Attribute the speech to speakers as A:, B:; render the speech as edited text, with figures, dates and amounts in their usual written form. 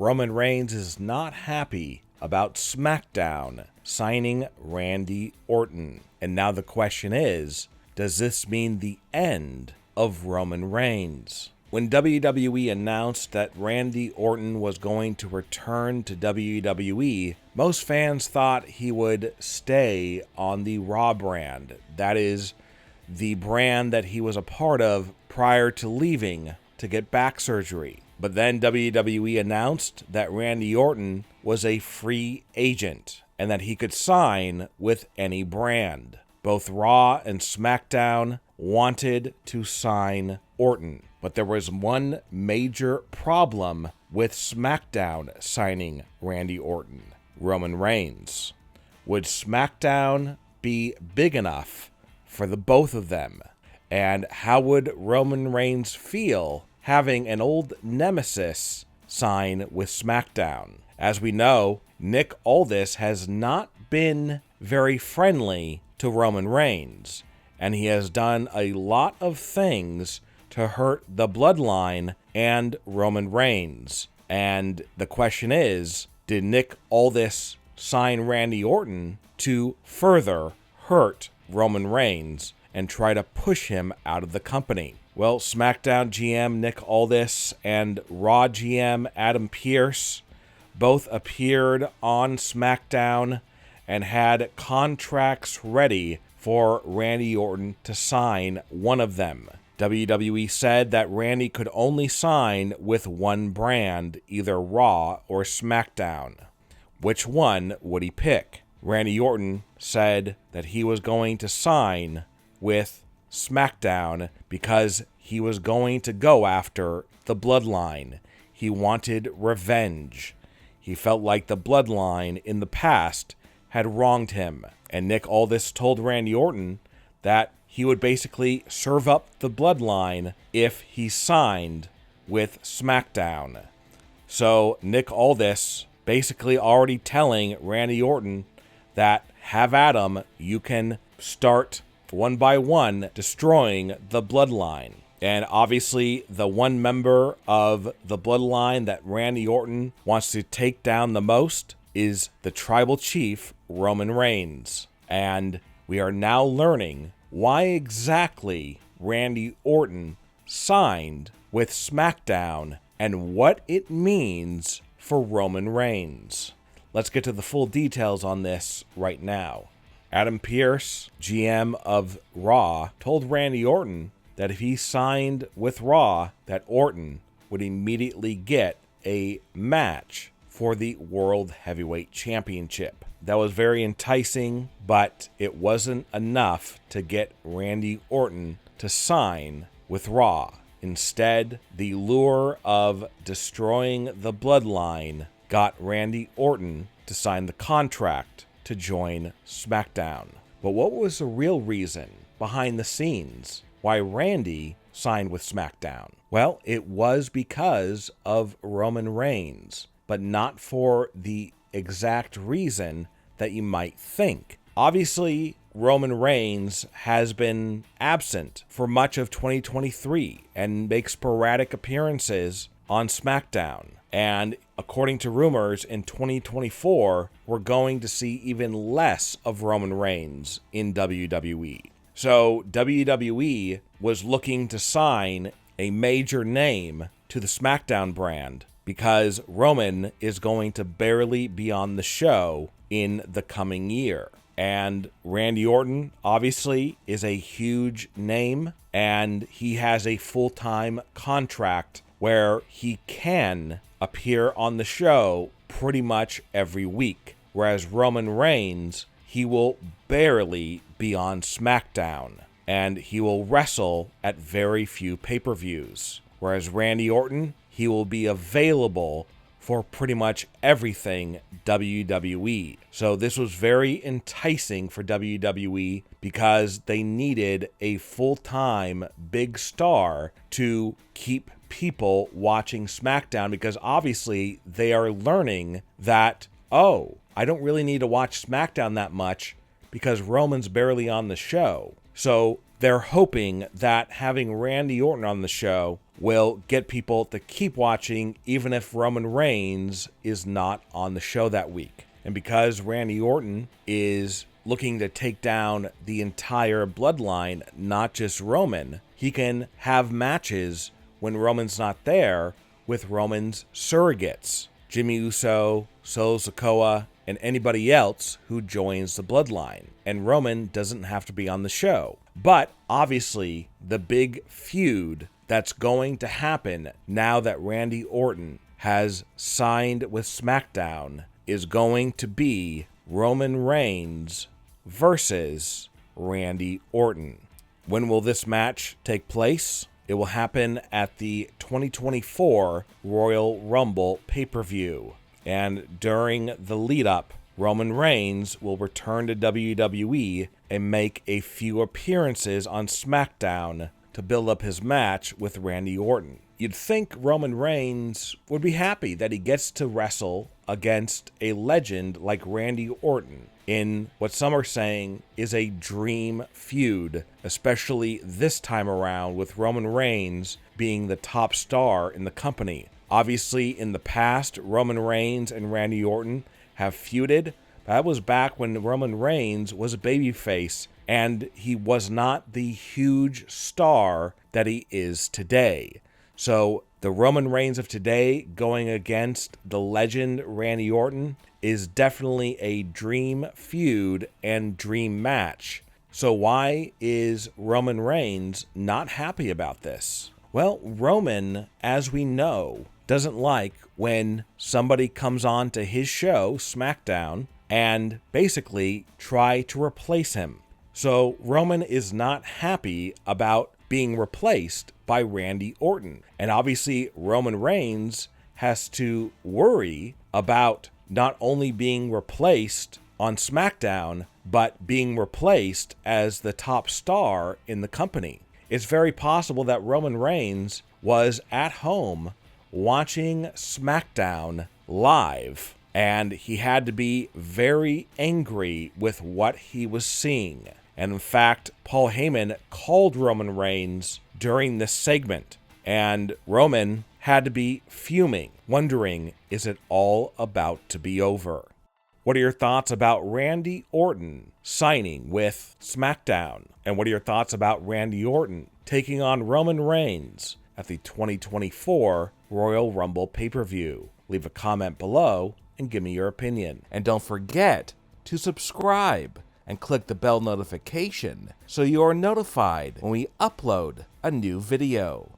A: Roman Reigns is not happy about SmackDown signing Randy Orton. And now the question is, does this mean the end of Roman Reigns? When WWE announced that Randy Orton was going to return to WWE, most fans thought he would stay on the Raw brand. That is, the brand that he was a part of prior to leaving to get back surgery. But then WWE announced that Randy Orton was a free agent and that he could sign with any brand. Both Raw and SmackDown wanted to sign Orton, but there was one major problem with SmackDown signing Randy Orton: Roman Reigns. Would SmackDown be big enough for the both of them? And how would Roman Reigns feel having an old nemesis sign with SmackDown? As we know, Nick Aldis has not been very friendly to Roman Reigns, and he has done a lot of things to hurt the Bloodline and Roman Reigns. And the question is, did Nick Aldis sign Randy Orton to further hurt Roman Reigns and try to push him out of the company? Well, SmackDown GM Nick Aldis and Raw GM Adam Pearce both appeared on SmackDown and had contracts ready for Randy Orton to sign one of them. WWE said that Randy could only sign with one brand, either Raw or SmackDown. Which one would he pick? Randy Orton said that he was going to sign with SmackDown because he was going to go after the Bloodline. He wanted revenge. He felt like the Bloodline in the past had wronged him. And Nick Aldis told Randy Orton that he would basically serve up the Bloodline if he signed with SmackDown. So Nick Aldis basically already telling Randy Orton that, have at 'em, you can start one by one destroying the Bloodline. And obviously the one member of the Bloodline that Randy Orton wants to take down the most is the tribal chief, Roman Reigns. And we are now learning why exactly Randy Orton signed with SmackDown and what it means for Roman Reigns. Let's get to the full details on this right now. Adam Pearce, GM of Raw, told Randy Orton that if he signed with Raw, that Orton would immediately get a match for the World Heavyweight Championship. That was very enticing, but it wasn't enough to get Randy Orton to sign with Raw. Instead, the lure of destroying the Bloodline got Randy Orton to sign the contract to join SmackDown. But what was the real reason behind the scenes why Randy signed with SmackDown? Well, it was because of Roman Reigns, but not for the exact reason that you might think. Obviously, Roman Reigns has been absent for much of 2023 and makes sporadic appearances on SmackDown. And according to rumors, in 2024, we're going to see even less of Roman Reigns in WWE. So WWE was looking to sign a major name to the SmackDown brand because Roman is going to barely be on the show in the coming year. And Randy Orton, obviously, is a huge name, and he has a full-time contract where he can appear on the show pretty much every week. Whereas Roman Reigns, he will barely be on SmackDown, and he will wrestle at very few pay-per-views. Whereas Randy Orton, he will be available for pretty much everything WWE. So this was very enticing for WWE because they needed a full-time big star to keep people watching SmackDown, because obviously they are learning that, oh, I don't really need to watch SmackDown that much because Roman's barely on the show. So they're hoping that having Randy Orton on the show will get people to keep watching even if Roman Reigns is not on the show that week. And because Randy Orton is looking to take down the entire bloodline, not just Roman, he can have matches when Roman's not there with Roman's surrogates, Jimmy Uso, Sikoa, and anybody else who joins the bloodline. And Roman doesn't have to be on the show. But obviously, the big feud that's going to happen now that Randy Orton has signed with SmackDown is going to be Roman Reigns versus Randy Orton. When will this match take place? It will happen at the 2024 Royal Rumble pay-per-view. And during the lead-up, Roman Reigns will return to WWE and make a few appearances on SmackDown to build up his match with Randy Orton. You'd think Roman Reigns would be happy that he gets to wrestle against a legend like Randy Orton in what some are saying is a dream feud, especially this time around with Roman Reigns being the top star in the company. Obviously, in the past, Roman Reigns and Randy Orton have feuded. That was back when Roman Reigns was a babyface and he was not the huge star that he is today. So the Roman Reigns of today going against the legend Randy Orton is definitely a dream feud and dream match. So why is Roman Reigns not happy about this? Well, Roman, as we know, doesn't like when somebody comes on to his show, SmackDown, and basically try to replace him. So Roman is not happy about being replaced by Randy Orton. And obviously Roman Reigns has to worry about not only being replaced on SmackDown, but being replaced as the top star in the company. It's very possible that Roman Reigns was at home watching SmackDown live, and he had to be very angry with what he was seeing. And in fact, Paul Heyman called Roman Reigns during this segment, and Roman had to be fuming, wondering, is it all about to be over? What are your thoughts about Randy Orton signing with SmackDown? And what are your thoughts about Randy Orton taking on Roman Reigns at the 2024 Royal Rumble pay-per-view? Leave a comment below and give me your opinion. And don't forget to subscribe and click the bell notification so you are notified when we upload a new video.